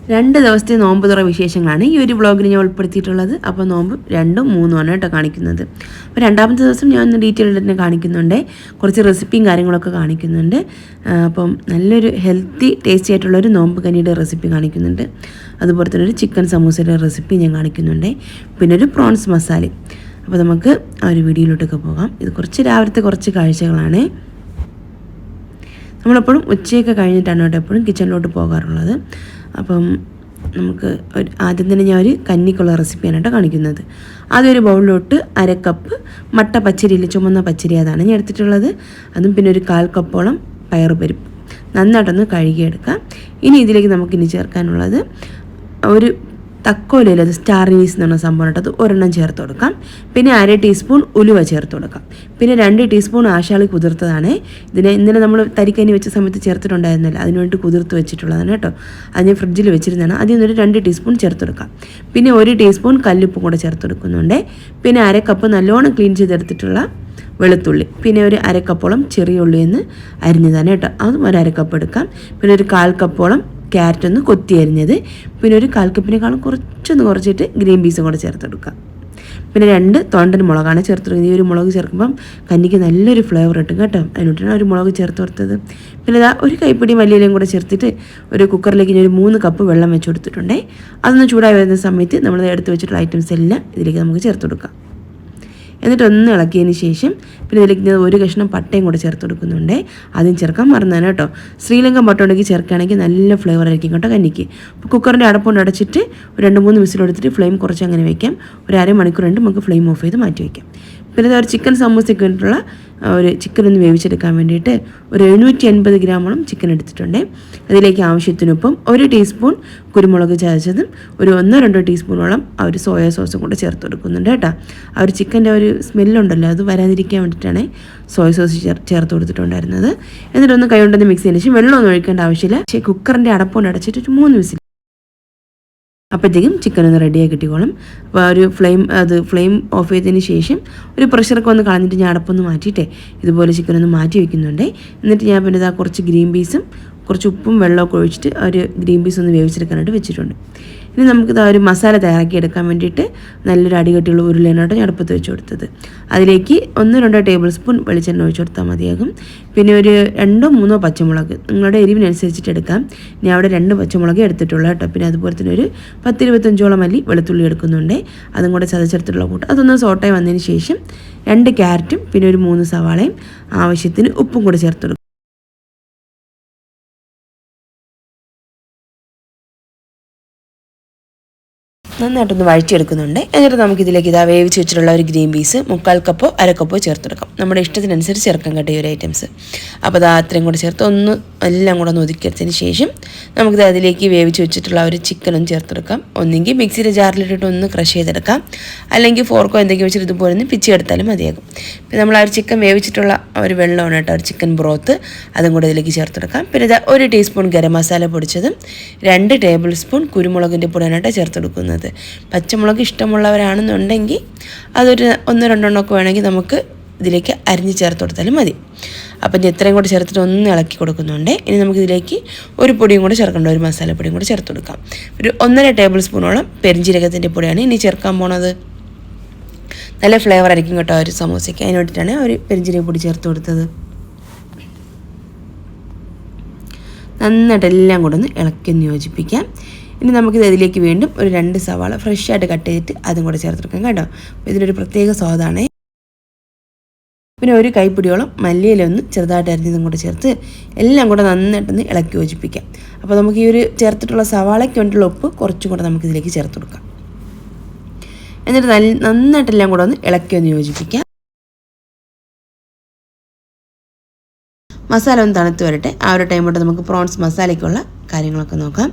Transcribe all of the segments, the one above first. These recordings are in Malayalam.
2 ദിവസത്തെ നോമ്പ് തുറ വിശേഷങ്ങളാണ് ഈ ഒരു വ്ളോഗിൽ ഞാൻ ഉൾപ്പെടുത്തിയിട്ടുള്ളത്. അപ്പോൾ നോമ്പ് 2ഉം 3ഉമാണ് കേട്ടോ കാണിക്കുന്നത്. അപ്പോൾ രണ്ടാമത്തെ ദിവസം ഞാൻ ഒന്ന് ഡീറ്റെയിൽ തന്നെ കാണിക്കുന്നുണ്ട്, കുറച്ച് റെസിപ്പിയും കാര്യങ്ങളൊക്കെ കാണിക്കുന്നുണ്ട്. അപ്പം നല്ലൊരു ഹെൽത്തി ടേസ്റ്റി ആയിട്ടുള്ളൊരു നോമ്പ് കനിയുടെ റെസിപ്പി കാണിക്കുന്നുണ്ട്. അതുപോലെ തന്നെ ഒരു ചിക്കൻ സമൂസയുടെ റെസിപ്പി ഞാൻ കാണിക്കുന്നുണ്ട്, പിന്നെ ഒരു പ്രോൺസ് മസാല. അപ്പോൾ നമുക്ക് ആ ഒരു വീഡിയോയിലോട്ടൊക്കെ പോകാം. ഇത് കുറച്ച് രാവിലത്തെ കുറച്ച് കാഴ്ചകളാണ്. നമ്മളെപ്പോഴും ഉച്ചയൊക്കെ കഴിഞ്ഞിട്ടാണ് കേട്ടോ എപ്പോഴും കിച്ചണിലോട്ട് പോകാറുള്ളത്. അപ്പം നമുക്ക് ആദ്യം തന്നെ ഞാൻ ഒരു കഞ്ഞിക്കുള്ള റെസിപ്പിയാണ് കേട്ടോ കാണിക്കുന്നത്. ആദ്യം ഒരു ബൗളിലോട്ട് 1/2 കപ്പ് മട്ട പച്ചരിയിൽ ചുമന്ന പച്ചരി അതാണ് ഞാൻ എടുത്തിട്ടുള്ളത്. അതും പിന്നെ ഒരു 1/4 കപ്പോളം പയറുപരിപ്പ് നന്നായിട്ടൊന്ന് കഴുകിയെടുക്കാം. ഇനി ഇതിലേക്ക് നമുക്കിനി ചേർക്കാനുള്ളത് ഒരു തക്കോലയിൽ, അത് സ്റ്റാർ അനീസ് എന്ന് പറഞ്ഞ സംഭവം ഇട്ടത് ഒരെണ്ണം ചേർത്ത് കൊടുക്കാം. പിന്നെ 1/2 ടീസ്പൂൺ ഉലുവ ചേർത്ത് കൊടുക്കാം. പിന്നെ 2 ടീസ്പൂൺ ആശാളി കുതിർത്തതാണ്. ഇന്നലെ നമ്മൾ തരിക്കഞ്ഞി വെച്ച സമയത്ത് ചേർത്തിട്ടുണ്ടായിരുന്നില്ല, അതിനുവേണ്ടി കുതിർത്ത് വെച്ചിട്ടുള്ളതാണ് കേട്ടോ. അത് ഞാൻ ഫ്രിഡ്ജിൽ വെച്ചിരുന്നതാണ്. അതിൽ നിന്നൊരു 2 ടീസ്പൂൺ ചേർത്ത് കൊടുക്കാം. പിന്നെ 1 ടീസ്പൂൺ കല്ലുപ്പും കൂടെ ചേർത്ത് കൊടുക്കുന്നുണ്ട്. പിന്നെ 1/2 കപ്പ് നല്ലോണം ക്ലീൻ ചെയ്തെടുത്തിട്ടുള്ള വെളുത്തുള്ളി, പിന്നെ ഒരു 1/2 കപ്പോളം ചെറിയ ഉള്ളിന്ന് അരിഞ്ഞതാണ് കേട്ടോ, അതും ഒരു 1/2 കപ്പ് എടുക്കാം. പിന്നെ ഒരു 1/4 കപ്പോളം ക്യാരറ്റ് ഒന്ന് കൊത്തി അരിഞ്ഞത്, പിന്നെ ഒരു 1/4 കപ്പിനേക്കാളും കുറച്ചിട്ട് ഗ്രീൻ പീസും കൂടെ ചേർത്തെടുക്കാം. പിന്നെ 2 തോണ്ടൻ മുളകാണ് ചേർത്തെടുക്കുന്നത്. ഈ ഒരു മുളക് ചേർക്കുമ്പം കഞ്ഞിക്ക് നല്ലൊരു ഫ്ലേവർ കിട്ടും കേട്ടോ, അതിനോട്ടാണ് ഒരു മുളക് ചേർത്ത് കൊടുത്തത്. പിന്നെ ഇതാ ഒരു കൈപ്പിടി മല്ലിയിലയും കൂടെ ചേർത്തിട്ട് ഒരു കുക്കറിലേക്ക് ഞാൻ ഒരു 3 കപ്പ് വെള്ളം വെച്ച് കൊടുത്തിട്ടുണ്ടേ. അതൊന്ന് ചൂടായി വരുന്ന സമയത്ത് നമ്മൾ എടുത്ത് വെച്ചിട്ടുള്ള ഐറ്റംസ് എല്ലാം ഇതിലേക്ക് നമുക്ക് ചേർത്ത് കൊടുക്കാം. എന്നിട്ട് ഒന്ന് ഇളക്കിയതിന് ശേഷം പിന്നെ ഇതിലേക്ക് ഒരു കഷ്ണം പട്ടയും കൂടെ ചേർത്ത് കൊടുക്കുന്നുണ്ട്. അതും ചേർക്കാൻ മറന്നാണ് കേട്ടോ. ശ്രീലങ്കൻ പട്ട ഉണ്ടെങ്കിൽ ചേർക്കുകയാണെങ്കിൽ നല്ല ഫ്ലേവർ ആയിരിക്കും കേട്ടോ കഞ്ഞിക്ക്. അപ്പോൾ കുക്കറിൻ്റെ അടപ്പുകൊണ്ട് അടച്ചിട്ട് ഒരു 2-3 വിസിലെടുത്തിട്ട് ഫ്ലെയിം കുറച്ച് അങ്ങനെ വയ്ക്കാം. ഒരു അരമണിക്കൂർ നമുക്ക് ഫ്ലെയിം ഓഫ് ചെയ്ത് മാറ്റി വയ്ക്കാം. പിന്നെ ഒരു ചിക്കൻ സമൂസയ്ക്ക് വേണ്ടിയിട്ടുള്ള ഒരു ചിക്കൻ ഒന്ന് വേവിച്ചെടുക്കാൻ വേണ്ടിയിട്ട് ഒരു 750 ഗ്രാമോളം ചിക്കൻ എടുത്തിട്ടുണ്ട്. അതിലേക്ക് ആവശ്യത്തിനൊപ്പം 1 ടീസ്പൂൺ കുരുമുളക് ചതച്ചതും ഒരു 1-2 ടീസ്പൂണോളം ആ ഒരു സോയ സോസും കൂടെ ചേർത്ത് കൊടുക്കുന്നുണ്ട് കേട്ടോ. ആ ഒരു ചിക്കൻ്റെ ഒരു സ്മെല്ലുണ്ടല്ലോ, അത് വരാതിരിക്കാൻ വേണ്ടിയിട്ടാണ് സോയ സോസ് ചേർത്ത് കൊടുത്തിട്ടുണ്ടായിരുന്നത്. എന്നിട്ടൊന്ന് കൈ കൊണ്ടൊന്ന് മിക്സ് ചെയ്തതിന് ശേഷം വെള്ളമൊന്നും ഒഴിക്കേണ്ട ആവശ്യമില്ല. പക്ഷേ കുക്കറിൻ്റെ അടപ്പുകൊണ്ട് അടച്ചിട്ട് ഒരു 3 വിസിൽ, അപ്പോഴത്തേക്കും ചിക്കൻ ഒന്ന് റെഡിയായി കിട്ടിക്കോളും. അപ്പോൾ ഒരു ഫ്ലെയിം ഓഫ് ചെയ്തതിന് ശേഷം ഒരു പ്രഷറൊക്കെ ഒന്ന് കളഞ്ഞിട്ട് ഞാൻ അടപ്പൊന്ന് മാറ്റിയിട്ടേ ഇതുപോലെ ചിക്കൻ ഒന്ന് മാറ്റി വയ്ക്കുന്നുണ്ട്. എന്നിട്ട് ഞാൻ പിന്നെ ഇതാ കുറച്ച് ഗ്രീൻ പീസും കുറച്ച് ഉപ്പും വെള്ളമൊക്കെ ഒഴിച്ചിട്ട് ഒരു ഗ്രീൻ പീസ് ഒന്ന് വേവിച്ചെടുക്കാനായിട്ട് വെച്ചിട്ടുണ്ട്. ഇനി നമുക്കിത് ഒരു മസാല തയ്യാറാക്കി എടുക്കാൻ വേണ്ടിയിട്ട് നല്ലൊരു അടികട്ടിയുള്ള ഉരുളേനായിട്ട് ഞാൻ അടുപ്പത്ത് വെച്ച് കൊടുത്തത്. അതിലേക്ക് 1-2 ടേബിൾ സ്പൂൺ വെളിച്ചെണ്ണ ഒഴിച്ച് കൊടുത്താൽ മതിയാകും. പിന്നെ ഒരു 2-3 പച്ചമുളക് നിങ്ങളുടെ എരിവിനനുസരിച്ചിട്ട് എടുക്കാം. ഞാൻ അവിടെ 2 പച്ചമുളക് എടുത്തിട്ടുള്ളൂ കേട്ടോ. പിന്നെ അതുപോലെ തന്നെ ഒരു 10-25 മല്ലി വെളുത്തുള്ളി എടുക്കുന്നുണ്ട്, അതും കൂടെ ചതച്ചെടുത്തിട്ടുള്ള കൂട്ട്. അതൊന്ന് സോട്ടായി വന്നതിന് ശേഷം 2 ക്യാരറ്റും പിന്നെ ഒരു 3 സവാളയും ആവശ്യത്തിന് ഉപ്പും കൂടെ ചേർത്ത് കൊടുക്കും. നന്നായിട്ടൊന്ന് വഴറ്റിയെടുക്കുന്നുണ്ട്. എന്നിട്ട് നമുക്കിതിലേക്ക് ഇതാ വേവിച്ച് വെച്ചിട്ടുള്ള ഒരു ഗ്രീൻ പീസ് 1/4 കപ്പോ 1/2 കപ്പോ ചേർത്തെടുക്കാം. നമ്മുടെ ഇഷ്ടത്തിനനുസരിച്ച് ചേർക്കാൻ കേട്ടോ ഈ ഒരു ഐറ്റംസ്. അപ്പോൾ അത് അത്രയും കൂടെ ചേർത്ത് എല്ലാം കൂടെ ഒന്ന് ഒതുക്കിയെടുത്തതിന് ശേഷം നമുക്കിത് അതിലേക്ക് വേവിച്ച് വെച്ചിട്ടുള്ള ഒരു ചിക്കനും ചേർത്തെടുക്കാം. ഒന്നെങ്കിൽ മിക്സിയുടെ ജാറിലിട്ടിട്ട് ഒന്ന് ക്രഷ് ചെയ്തെടുക്കാം, അല്ലെങ്കിൽ ഫോർക്കോ എന്തെങ്കിലും വെച്ചിട്ട് ഇതുപോലെ ഒന്ന് പിച്ചെടുത്താലും മതിയാകും. പിന്നെ നമ്മൾ ആ ഒരു ചിക്കൻ വേവിച്ചിട്ടുള്ള ഒരു വെള്ളമാണ് കേട്ടോ, ഒരു ചിക്കൻ ബ്രോത്ത്, അതും കൂടെ ഇതിലേക്ക് ചേർത്തെടുക്കാം. പിന്നെ ഇത് 1 ടീസ്പൂൺ ഗരം മസാല പൊടിച്ചതും 2 ടേബിൾ സ്പൂൺ കുരുമുളകിൻ്റെ പൊടിയാനായിട്ട് ചേർത്തെടുക്കുന്നത്. പച്ചമുളക് ഇഷ്ടമുള്ളവരാണെന്നുണ്ടെങ്കിൽ അതൊരു 1-2 ഒക്കെ വേണമെങ്കിൽ നമുക്ക് ഇതിലേക്ക് അരിഞ്ഞ് ചേർത്ത് കൊടുത്താലും മതി. അപ്പം ഞാൻ ഇത്രയും കൂടെ ചേർത്തിട്ട് ഒന്ന് ഇളക്കി കൊടുക്കുന്നുണ്ട്. ഇനി നമുക്കിതിലേക്ക് ഒരു പൊടിയും കൂടെ ചേർക്കേണ്ട, ഒരു മസാലപ്പൊടിയും കൂടെ ചേർത്ത് കൊടുക്കാം. ഒരു 1.5 ടേബിൾ സ്പൂണോളം പെരിഞ്ജീരകത്തിൻ്റെ പൊടിയാണ് ഇനി ചേർക്കാൻ പോണത്. നല്ല ഫ്ലേവർ ആയിരിക്കും കേട്ടോ ഒരു സമൂസയ്ക്ക്, അതിന് വേണ്ടിയിട്ടാണ് ഒരു പെരിഞ്ജീരക പൊടി ചേർത്ത് കൊടുത്തത്. നന്നായിട്ട് എല്ലാം കൂടെ ഒന്ന് ഇളക്കി യോജിപ്പിക്കാം. ഇനി നമുക്കിത് ഇതിലേക്ക് വീണ്ടും ഒരു 2 സവാള ഫ്രഷായിട്ട് കട്ട് ചെയ്തിട്ട് അതും കൂടെ ചേർത്തെടുക്കാം കേട്ടോ. ഇതിനൊരു പ്രത്യേക സ്വാദാണ്. പിന്നെ ഒരു കൈപ്പിടിയോളം മല്ലിയില ഒന്ന് ചെറുതായിട്ട് അരിഞ്ഞതും കൂടെ ചേർത്ത് എല്ലാം കൂടെ നന്നായിട്ടൊന്ന് ഇളക്കി യോജിപ്പിക്കാം. അപ്പോൾ നമുക്ക് ഈ ഒരു ചേർത്തിട്ടുള്ള സവാളയ്ക്ക് വേണ്ടിയിട്ടുള്ള ഉപ്പ് കുറച്ചും കൂടെ നമുക്കിതിലേക്ക് ചേർത്ത് കൊടുക്കാം. എന്നിട്ട് നന്നായിട്ടെല്ലാം കൂടെ ഒന്ന് ഇളക്കി ഒന്ന് യോജിപ്പിക്കാം. മസാല ഒന്ന് തണുത്ത് വരട്ടെ. ആ ഒരു ടൈം തൊട്ട് നമുക്ക് പ്രോൺസ് മസാലയ്ക്കുള്ള കാര്യങ്ങളൊക്കെ നോക്കാം.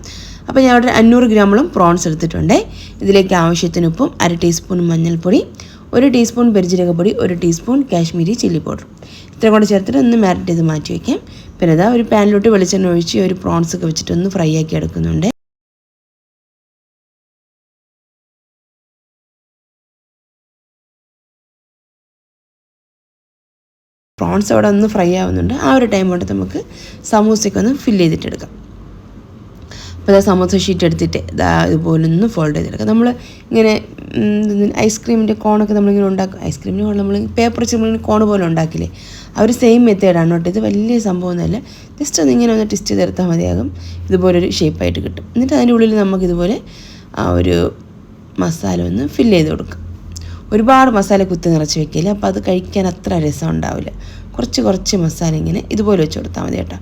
അപ്പോൾ ഞാൻ അവിടെ 500 ഗ്രാമോളം പ്രോൺസ് എടുത്തിട്ടുണ്ട്. ഇതിലേക്ക് ആവശ്യത്തിന് ഉപ്പും 1/2 ടീസ്പൂൺ മഞ്ഞൾപ്പൊടി, 1 ടീസ്പൂൺ പെരിഞ്ജീരകപ്പൊടി, 1 ടീസ്പൂൺ കാശ്മീരി ചില്ലി പൗഡർ, ഇത്രയും കൂടെ ചേർത്തിട്ട് ഒന്ന് മാരിനേറ്റ് ചെയ്ത് മാറ്റി വയ്ക്കാം. പിന്നെ ഇതാ ഒരു പാനിലോട്ട് വെളിച്ചെണ്ണ ഒഴിച്ച് ഒരു പ്രോൺസ് ഒക്കെ വെച്ചിട്ട് ഒന്ന് ഫ്രൈ ആക്കി എടുക്കുന്നുണ്ട്. പ്രോൺസ് അവിടെ ഒന്ന് ഫ്രൈ ആവുന്നുണ്ട്. ആ ഒരു ടൈം കൊണ്ട് നമുക്ക് സമൂസയ്ക്ക് ഒന്ന് ഫില്ല് ചെയ്തിട്ടെടുക്കാം. അപ്പോൾ സമോസ ഷീറ്റ് എടുത്തിട്ട് ഇതുപോലൊന്ന് ഫോൾഡ് ചെയ്തെടുക്കുക. നമ്മൾ ഇങ്ങനെ ഐസ്ക്രീമിൻ്റെ കോണൊക്കെ നമ്മളിങ്ങനെ ഉണ്ടാക്കും. ഐസ്ക്രീമിൻ്റെ കോൺ നമ്മൾ പേപ്പർ വെച്ച് നമ്മളിങ്ങനെ കോൺ പോലെ ഉണ്ടാക്കില്ലേ, ആ ഒരു സെയിം മെത്തേഡാണ് കേട്ടോ. ഇത് വലിയ സംഭവമൊന്നുമല്ല, ജസ്റ്റ് ഒന്ന് ഇങ്ങനെ ഒന്ന് ട്വിസ്റ്റ് ചെയ്തെടുത്താൽ മതിയാകും. ഇതുപോലൊരു ഷേപ്പായിട്ട് കിട്ടും. എന്നിട്ട് അതിൻ്റെ ഉള്ളിൽ നമുക്കിതുപോലെ ആ ഒരു മസാല ഒന്ന് ഫില്ല് ചെയ്ത് കൊടുക്കാം. ഒരുപാട് മസാല കുത്തി നിറച്ച് വെക്കില്ല, അപ്പോൾ അത് കഴിക്കാൻ അത്ര രസം ഉണ്ടാവില്ല. കുറച്ച് മസാല ഇങ്ങനെ ഇതുപോലെ വെച്ച് കൊടുത്താൽ മതി കേട്ടോ.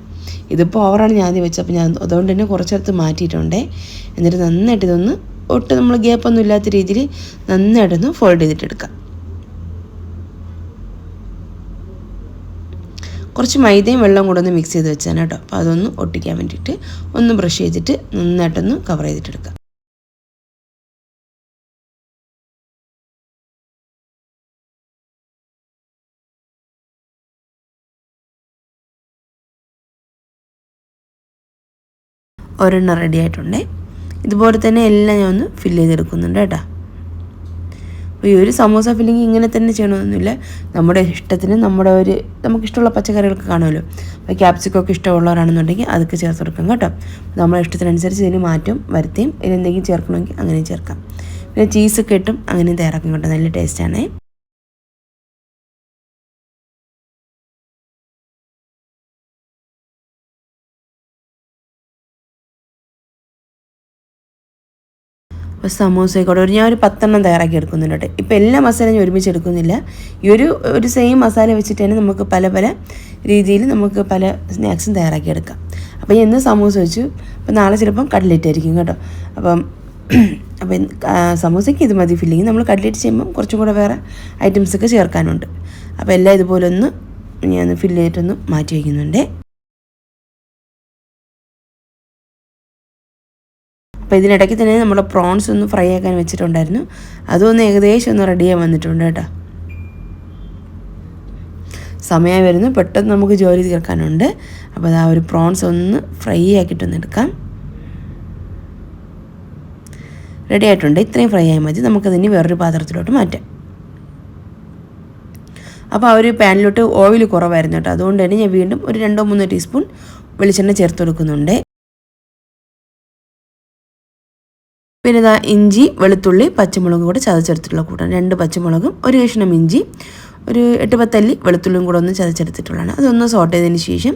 ഇതിപ്പോൾ ഓവറാണ് ഞാൻ ആദ്യം വെച്ചത്, അപ്പോൾ ഞാൻ അതുകൊണ്ട് തന്നെ കുറച്ചെടുത്ത് മാറ്റിയിട്ടുണ്ടേ. എന്നിട്ട് നന്നായിട്ട് ഇതൊന്ന് ഒട്ടും നമ്മൾ ഗ്യാപ്പൊന്നും ഇല്ലാത്ത രീതിയിൽ നന്നായിട്ടൊന്ന് ഫോൾഡ് ചെയ്തിട്ടെടുക്കാം. കുറച്ച് മൈദയും വെള്ളം കൂടെ ഒന്ന് മിക്സ് ചെയ്ത് വെച്ചാണ് കേട്ടോ. അപ്പോൾ അതൊന്ന് ഒട്ടിക്കാൻ വേണ്ടിയിട്ട് ഒന്ന് ബ്രഷ് ചെയ്തിട്ട് നന്നായിട്ടൊന്ന് കവർ ചെയ്തിട്ടെടുക്കാം. ഒരെണ്ണം റെഡി ആയിട്ടുണ്ടേ. ഇതുപോലെ തന്നെ എല്ലാം ഞാൻ ഒന്ന് ഫില്ല് ചെയ്തെടുക്കുന്നുണ്ട് കേട്ടോ. അപ്പോൾ ഈ ഒരു സമോസ ഫില്ലിങ് ഇങ്ങനെ തന്നെ ചെയ്യണമെന്നൊന്നുമില്ല, നമ്മുടെ ഇഷ്ടത്തിന് നമുക്കിഷ്ടമുള്ള പച്ചക്കറികളൊക്കെ കാണുമല്ലോ. അപ്പോൾ ക്യാപ്സിക്കൊക്കെ ഇഷ്ടമുള്ളവരാണെന്നുണ്ടെങ്കിൽ അതൊക്കെ ചേർത്ത് കൊടുക്കാം കേട്ടോ. നമ്മുടെ ഇഷ്ടത്തിനനുസരിച്ച് ഇതിന് മാറ്റം വരുത്തിയും ഇതിനെന്തെങ്കിലും ചേർക്കണമെങ്കിൽ അങ്ങനെ ചേർക്കാം. പിന്നെ ചീസൊക്കെ ഇട്ടും അങ്ങനെ തയ്യാറാക്കും കേട്ടോ, നല്ല ടേസ്റ്റാണേ. അപ്പോൾ സമൂസയൊക്കെ ഞാൻ ഒരു 10 തയ്യാറാക്കി എടുക്കുന്നുണ്ട് കേട്ടോ. ഇപ്പോൾ എല്ലാ മസാലയും ഒരുമിച്ച് എടുക്കുന്നില്ല, ഈ ഒരു സെയിം മസാല വെച്ചിട്ട് തന്നെ നമുക്ക് പല രീതിയിൽ നമുക്ക് പല സ്നാക്സും തയ്യാറാക്കി എടുക്കാം. അപ്പോൾ ഞാൻ ഇന്ന് സമൂസ വെച്ചു, അപ്പോൾ നാളെ ചിലപ്പം കട്ട്ലറ്റ് ആയിരിക്കും കേട്ടോ. അപ്പം സമൂസയ്ക്ക് ഇത് മതി ഫില്ലിങ്. നമ്മൾ കട്ട്ലറ്റ് ചെയ്യുമ്പം കുറച്ചും കൂടെ വേറെ ഐറ്റംസൊക്കെ ചേർക്കാനുണ്ട്. അപ്പോൾ എല്ലാം ഇതുപോലെ ഒന്ന് ഞാൻ ഫില്ല് ചെയ്തിട്ടൊന്ന് മാറ്റി വയ്ക്കുന്നുണ്ട്. അപ്പോൾ ഇതിനിടയ്ക്ക് തന്നെ നമ്മുടെ പ്രോൺസ് ഒന്ന് ഫ്രൈ ആക്കാൻ വെച്ചിട്ടുണ്ടായിരുന്നു, അതൊന്ന് ഏകദേശം ഒന്ന് റെഡിയായി വന്നിട്ടുണ്ട് കേട്ടോ. സമയം വരുന്നു, പെട്ടെന്ന് നമുക്ക് ജോലി തീർക്കാനുണ്ട്. അപ്പോൾ ആ ഒരു പ്രോൺസ് ഒന്ന് ഫ്രൈ ആക്കിയിട്ടൊന്ന് എടുക്കാം. റെഡി ആയിട്ടുണ്ട്, ഇത്രയും ഫ്രൈ ആയാൽ മതി. നമുക്കതിന് വേറൊരു പാത്രത്തിലോട്ട് മാറ്റാം. അപ്പോൾ ആ ഒരു പാനിലോട്ട് ഓയിൽ കുറവായിരുന്നു കേട്ടോ, അതുകൊണ്ട് തന്നെ ഞാൻ വീണ്ടും ഒരു 2-3 ടീസ്പൂൺ വെളിച്ചെണ്ണ ചേർത്ത് കൊടുക്കുന്നുണ്ട്. പിന്നെ ഇതാ ഇഞ്ചി, വെളുത്തുള്ളി, പച്ചമുളകും കൂടെ ചതച്ചെടുത്തിട്ടുള്ള കൂട്ടാണ്. 2 പച്ചമുളകും 1 കഷ്ണം ഇഞ്ചി, ഒരു 8-10 അല്ലി വെളുത്തുള്ളിയും കൂടെ ഒന്ന് ചതച്ചെടുത്തിട്ടുള്ളതാണ്. അതൊന്ന് സോട്ട് ചെയ്തതിന് ശേഷം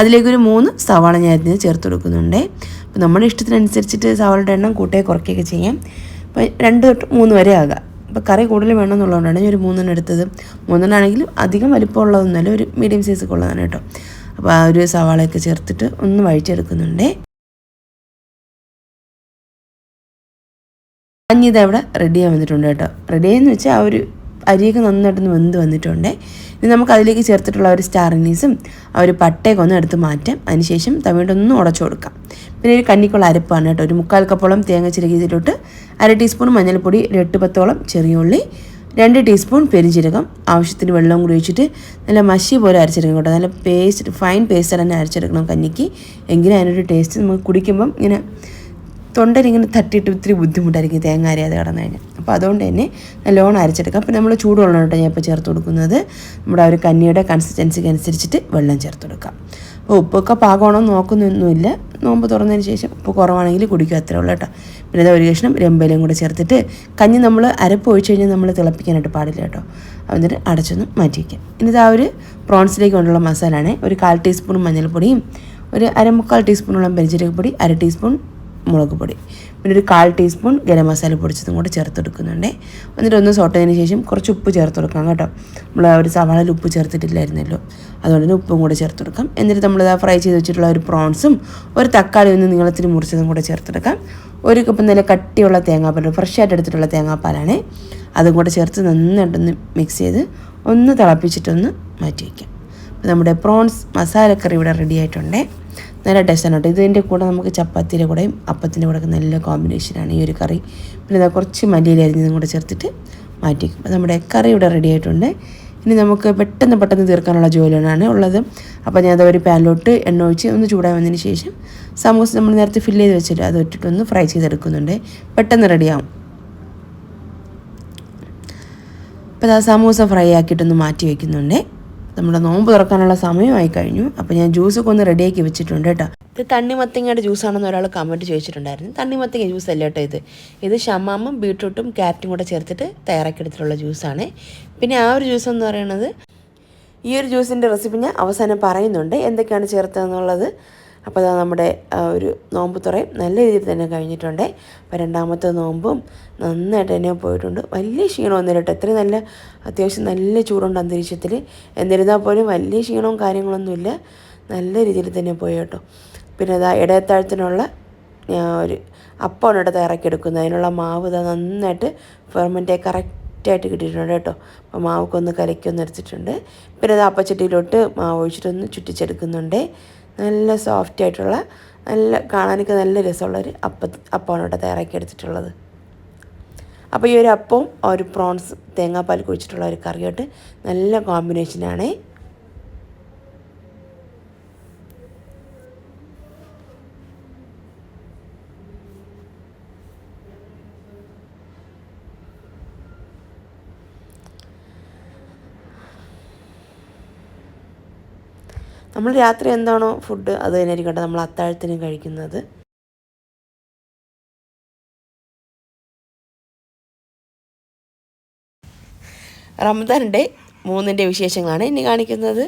അതിലേക്കൊരു 3 സവാള ഞാൻ ഇതിന് ചേർത്ത് കൊടുക്കുന്നുണ്ട്. അപ്പോൾ നമ്മുടെ ഇഷ്ടത്തിനനുസരിച്ചിട്ട് സവാളയുടെ എണ്ണം കൂട്ടുകയോ കുറയ്ക്കുകയൊക്കെ ചെയ്യാം. അപ്പോൾ 2 തൊട്ട് 3 വരെ ആകാം. അപ്പോൾ കറി കൂടുതൽ വേണമെന്നുള്ളതുകൊണ്ടാണ് ഞാൻ ഒരു 3 എടുത്തത്. 3 ആണെങ്കിലും അധികം വലിപ്പമുള്ളതൊന്നുമല്ല, ഒരു മീഡിയം സൈസൊക്കെ ഉള്ളതാണ് കേട്ടോ. അപ്പോൾ ആ ഒരു സവാളയൊക്കെ ചേർത്തിട്ട് ഒന്ന് വഴിച്ചെടുക്കുന്നുണ്ട്. ഇത് അവിടെ റെഡിയായി വന്നിട്ടുണ്ട് കേട്ടോ. റെഡിയെന്ന് വെച്ചാൽ ആ ഒരു അരിയൊക്കെ നന്നായിട്ടൊന്ന് വെന്ത് വന്നിട്ടുണ്ട്. ഇനി നമുക്ക് അതിലേക്ക് ചേർത്തിട്ടുള്ള ഒരു സ്റ്റാർ അനീസും ആ ഒരു പട്ടയൊക്കെ ഒന്ന് എടുത്ത് മാറ്റാം. അതിനുശേഷം തവിടൊന്ന് ഉടച്ചു കൊടുക്കാം. പിന്നെ ഒരു കന്നിക്കുള്ള അരപ്പാണ് കേട്ടോ. ഒരു 3/4 കപ്പോളം തേങ്ങ ചിരകിയതിലോട്ട് 1/2 ടീസ്പൂൺ മഞ്ഞൾപ്പൊടി, 8-10ഓളം ചെറിയ ഉള്ളി, 2 ടീസ്പൂൺ പെരുംജീരകം, ആവശ്യത്തിന് വെള്ളം കൂടി ഒഴിച്ചിട്ട് നല്ല മഷി പോലെ അരച്ചെടുക്കണം കേട്ടോ. നല്ല ഫൈൻ പേസ്റ്റ് തന്നെ അരച്ചെടുക്കണം കഞ്ഞിക്ക്. എങ്കിലും അതിനൊരു ടേസ്റ്റ് നമുക്ക് കുടിക്കുമ്പം ഇങ്ങനെ തൊണ്ടയിലിങ്ങനെ തട്ടിയിട്ട് ഇത്തിരി ബുദ്ധിമുട്ടായിരിക്കും തേങ്ങ അരയാതെ കിടന്നു കഴിഞ്ഞാൽ. അപ്പോൾ അതുകൊണ്ട് തന്നെ നല്ലോണം അരച്ചെടുക്കാം. അപ്പോൾ നമ്മൾ ചൂടുവെള്ളം കേട്ടോ ഞാൻ ഇപ്പോൾ ചേർത്ത് കൊടുക്കുന്നത്. നമ്മുടെ ആ ഒരു കഞ്ഞിയുടെ കൺസിസ്റ്റൻസിക്ക് അനുസരിച്ചിട്ട് വെള്ളം ചേർത്ത് കൊടുക്കാം. അപ്പോൾ ഉപ്പൊക്കെ പാകമാണോ നോക്കുന്നൊന്നുമില്ല. നോമ്പ് തുറന്നതിന് ശേഷം ഉപ്പ് കുറവാണെങ്കിൽ കുടിക്കുക, അത്രേ ഉള്ളൂ കേട്ടോ. പിന്നെ അത് 1 കഷ്ണം രമ്പയിലും കൂടെ ചേർത്തിട്ട് കഞ്ഞി നമ്മൾ അരപ്പ് ഒഴിച്ച് കഴിഞ്ഞാൽ നമ്മൾ തിളപ്പിക്കാനായിട്ട് പാടില്ല കേട്ടോ. എന്നിട്ട് അടച്ചൊന്ന് മാറ്റി വയ്ക്കാം. ഇനി ആ ഒരു പ്രോൺസിലേക്ക് കൊണ്ടുള്ള മസാലയാണ്. ഒരു 1/4 ടീസ്പൂൺ മഞ്ഞൾപ്പൊടിയും, ഒരു 1/4 ടീസ്പൂണോളം പെരുംജീരകപ്പൊടി, 1/2 ടീസ്പൂൺ മുളക് പൊടി, പിന്നെ ഒരു 1/4 ടീസ്പൂൺ ഗരം മസാല പൊടിച്ചതും കൂടെ ചേർത്തെടുക്കുന്നുണ്ട്. എന്നിട്ട് ഒന്ന് സോട്ടതിന് ശേഷം കുറച്ച് ഉപ്പ് ചേർത്ത് കൊടുക്കാം കേട്ടോ. നമ്മൾ ആ ഒരു സവാളയിൽ ഉപ്പ് ചേർത്തിട്ടില്ലായിരുന്നല്ലോ, അതുകൊണ്ട് തന്നെ ഉപ്പും കൂടെ ചേർത്ത് കൊടുക്കാം. എന്നിട്ട് നമ്മൾ ഫ്രൈ ചെയ്ത് വെച്ചിട്ടുള്ള ഒരു പ്രോൺസും ഒരു തക്കാളി ഒന്ന് നീളത്തിന് മുറിച്ചതും കൂടെ ചേർത്തെടുക്കാം. 1 കപ്പ് നല്ല കട്ടിയുള്ള തേങ്ങാപ്പാൽ, ഫ്രഷ് ആയിട്ട് എടുത്തിട്ടുള്ള തേങ്ങാപ്പാലാണ്, അതും കൂടെ ചേർത്ത് നന്നായിട്ടൊന്ന് മിക്സ് ചെയ്ത് ഒന്ന് തിളപ്പിച്ചിട്ടൊന്ന് മാറ്റി വയ്ക്കാം. അപ്പോൾ നമ്മുടെ പ്രോൺസ് മസാലക്കറി ഇവിടെ റെഡി ആയിട്ടുണ്ട്. നല്ല ടേസ്റ്റാണ് കേട്ടോ. ഇതിൻ്റെ കൂടെ നമുക്ക് ചപ്പാത്തിയുടെ കൂടെയും അപ്പത്തിൻ്റെ കൂടെ നല്ല കോമ്പിനേഷനാണ് ഈ ഒരു കറി. പിന്നെ ഇതാ കുറച്ച് മല്ലിയില അരിഞ്ഞതും കൂടെ ചേർത്തിട്ട് മാറ്റി വയ്ക്കും. അപ്പോൾ നമ്മുടെ കറി ഇവിടെ റെഡി ആയിട്ടുണ്ട്. ഇനി നമുക്ക് പെട്ടെന്ന് തീർക്കാനുള്ള ജോലിയാണ് ഉള്ളത്. അപ്പോൾ ഞാൻ അത് ഒരു പാനിലോട്ട് എണ്ണ ഒഴിച്ച് ഒന്ന് ചൂടായി വന്നതിന് ശേഷം സമൂസ നമ്മൾ നേരത്തെ ഫില്ല് ചെയ്ത് വെച്ചിട്ട് അത് ഇട്ടിട്ടൊന്ന് ഫ്രൈ ചെയ്തെടുക്കുന്നുണ്ട്. പെട്ടെന്ന് റെഡിയാവും. അപ്പോൾ ആ സമൂസ ഫ്രൈ ആക്കിയിട്ടൊന്ന് മാറ്റി വയ്ക്കുന്നുണ്ട്. നമ്മുടെ നോമ്പ് തുറക്കാനുള്ള സമയമായി കഴിഞ്ഞു. അപ്പോൾ ഞാൻ ജ്യൂസൊക്കെ ഒന്ന് റെഡിയാക്കി വെച്ചിട്ടുണ്ട് കേട്ടോ. ഇത് തണ്ണിമത്തങ്ങയുടെ ജ്യൂസാണെന്ന് ഒരാൾ കമൻറ്റ് ചോദിച്ചിട്ടുണ്ടായിരുന്നു. തണ്ണിമത്തങ്ങ ജ്യൂസ് അല്ല കേട്ടോ ഇത് ഷമാമും ബീട്രൂട്ടും ക്യാരറ്റും കൂടെ ചേർത്തിട്ട് തയ്യാറാക്കിയെടുത്തിട്ടുള്ള ജ്യൂസാണ്. പിന്നെ ആ ഒരു ജ്യൂസ് എന്ന് പറയുന്നത്, ഈ ഒരു ജ്യൂസിൻ്റെ റെസിപ്പി ഞാൻ അവസാനം പറയുന്നുണ്ട് എന്തൊക്കെയാണ് ചേർത്തതെന്നുള്ളത്. അപ്പോൾ അതാ നമ്മുടെ ഒരു നോമ്പ് തുറയും നല്ല രീതിയിൽ തന്നെ കഴിഞ്ഞിട്ടുണ്ട്. അപ്പോൾ രണ്ടാമത്തെ നോമ്പും നന്നായിട്ട് തന്നെ പോയിട്ടുണ്ട്. വലിയ ക്ഷീണമൊന്നുമില്ല കേട്ടോ. അത്രയും നല്ല അത്യാവശ്യം നല്ല ചൂടുണ്ട് അന്തരീക്ഷത്തിൽ. എന്നിരുന്നാൽ പോലും വലിയ ക്ഷീണവും കാര്യങ്ങളൊന്നുമില്ല, നല്ല രീതിയിൽ തന്നെ പോയി കേട്ടോ. പിന്നെ അതാ ഇടയത്താഴത്തിനുള്ള ഒരു അപ്പമാണ് ഇവിടെ തയ്യാറാക്കിയെടുക്കുന്നത്. അതിനുള്ള മാവ് ഇതാ നന്നായിട്ട് ഫെർമെൻറ്റ് കറക്റ്റായിട്ട് കിട്ടിയിട്ടുണ്ട് കേട്ടോ. അപ്പോൾ മാവൊക്കെ ഒന്ന് കലക്കൊന്ന് എടുത്തിട്ടുണ്ട്. പിന്നെ അത് അപ്പച്ചട്ടിയിലോട്ട് മാവ് ഒഴിച്ചിട്ടൊന്ന് ചുറ്റിച്ചെടുക്കുന്നുണ്ട്. നല്ല സോഫ്റ്റ് ആയിട്ടുള്ള നല്ല കാണാനൊക്കെ നല്ല രസമുള്ളൊരു അപ്പമാണ് ഇവിടെ തയ്യാറാക്കി എടുത്തിട്ടുള്ളത്. അപ്പോൾ ഈ ഒരു അപ്പവും ഒരു പ്രോൺസ് തേങ്ങാപ്പാൽ കുഴിച്ചിട്ടുള്ള ഒരു കറിയായിട്ട് നല്ല കോമ്പിനേഷനാണ്. നമ്മൾ രാത്രി എന്താണോ ഫുഡ് അത് തന്നെ ആയിരിക്കട്ടെ നമ്മൾ അത്താഴത്തിനും കഴിക്കുന്നത്. റമദാനിൻ്റെ 3 വിശേഷങ്ങളാണ് ഇനി കാണിക്കുന്നത്.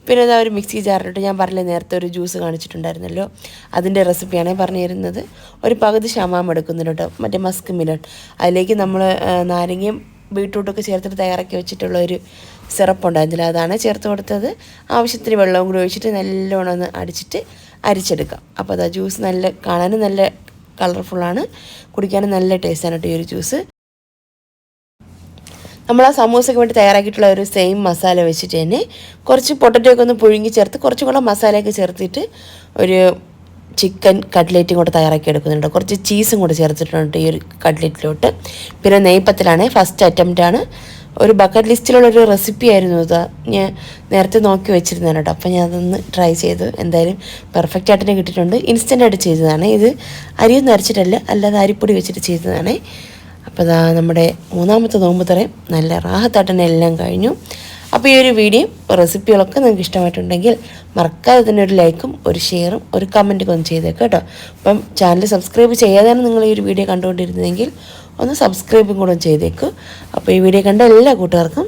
പിന്നെ അതാ ഒരു മിക്സി ജാറിലിട്ട് ഞാൻ പറഞ്ഞില്ലേ നേരത്തെ ഒരു ജ്യൂസ് കാണിച്ചിട്ടുണ്ടായിരുന്നല്ലോ, അതിൻ്റെ റെസിപ്പിയാണ് പറഞ്ഞു തരുന്നത്. ഒരു പകുതി ഷമാം എടുക്കുന്നുണ്ട് കേട്ടോ, മറ്റേ മസ്ക് മിലൺ. അതിലേക്ക് നമ്മൾ നാരങ്ങയും ബീട്രൂട്ടൊക്കെ ചേർത്തിട്ട് തയ്യാറാക്കി വെച്ചിട്ടുള്ള ഒരു സിറപ്പ് ഉണ്ടായിരുന്നില്ല, അതാണ് ചേർത്ത് കൊടുത്തത്. ആവശ്യത്തിന് വെള്ളവും കൂടി ഒഴിച്ചിട്ട് നല്ലോണം ഒന്ന് അരിച്ചെടുക്കാം. അപ്പോൾ അതാ ജ്യൂസ് നല്ല കാണാനും നല്ല കളർഫുള്ളാണ്, കുടിക്കാനും നല്ല ടേസ്റ്റാണ് കേട്ടോ ഈ ഒരു ജ്യൂസ്. നമ്മൾ ആ സമൂസയ്ക്ക് വേണ്ടി തയ്യാറാക്കിയിട്ടുള്ള ഒരു സെയിം മസാല വെച്ചിട്ട് തന്നെ കുറച്ച് പൊട്ടറ്റോയൊക്കെ ഒന്ന് പുഴുങ്ങി ചേർത്ത് കുറച്ചും കൂടെ മസാലയൊക്കെ ചേർത്തിട്ട് ഒരു ചിക്കൻ കട്ട്ലേറ്റും കൂടെ തയ്യാറാക്കി എടുക്കുന്നുണ്ട്. കുറച്ച് ചീസും കൂടെ ചേർത്തിട്ടുണ്ട് ഈ ഒരു കട്ട്ലേറ്റിലോട്ട്. പിന്നെ നെയ്പ്പത്തിലാണ് ഫസ്റ്റ് അറ്റംപ്റ്റാണ്. ഒരു ബക്കറ്റ് ലിസ്റ്റിലുള്ളൊരു റെസിപ്പി ആയിരുന്നു ഇത്, ഞാൻ നേരത്തെ നോക്കി വെച്ചിരുന്നതാണ് കേട്ടോ. അപ്പോൾ ഞാൻ അതൊന്ന് ട്രൈ ചെയ്തു, എന്തായാലും പെർഫെക്റ്റ് ആയിട്ട് തന്നെ കിട്ടിയിട്ടുണ്ട്. ഇൻസ്റ്റൻ്റായിട്ട് ചെയ്തതാണ് ഇത്, അരിയൊന്നും അരച്ചിട്ടല്ല, അല്ലാതെ അരിപ്പൊടി വെച്ചിട്ട് ചെയ്തതാണ്. അപ്പോൾ അതാ നമ്മുടെ 3ാമത്തെ നോമ്പ് തുറയും നല്ല റാഹത്തായിട്ട് തന്നെ എല്ലാം കഴിഞ്ഞു. അപ്പോൾ ഈ ഒരു വീഡിയോ റെസിപ്പികളൊക്കെ നിങ്ങൾക്ക് ഇഷ്ടമായിട്ടുണ്ടെങ്കിൽ മറക്കാതെ തന്നെ ഒരു ലൈക്കും ഒരു ഷെയറും ഒരു കമൻറ്റൊക്കെ ഒന്ന് ചെയ്തേക്കാം കേട്ടോ. അപ്പം ചാനൽ സബ്സ്ക്രൈബ് ചെയ്യാതെയാണ് നിങ്ങൾ ഈ ഒരു വീഡിയോ കണ്ടുകൊണ്ടിരുന്നതെങ്കിൽ ഒന്ന് സബ്സ്ക്രൈബും കൂടെ ചെയ്തേക്കും. അപ്പോൾ ഈ വീഡിയോ കണ്ട എല്ലാ കൂട്ടുകാർക്കും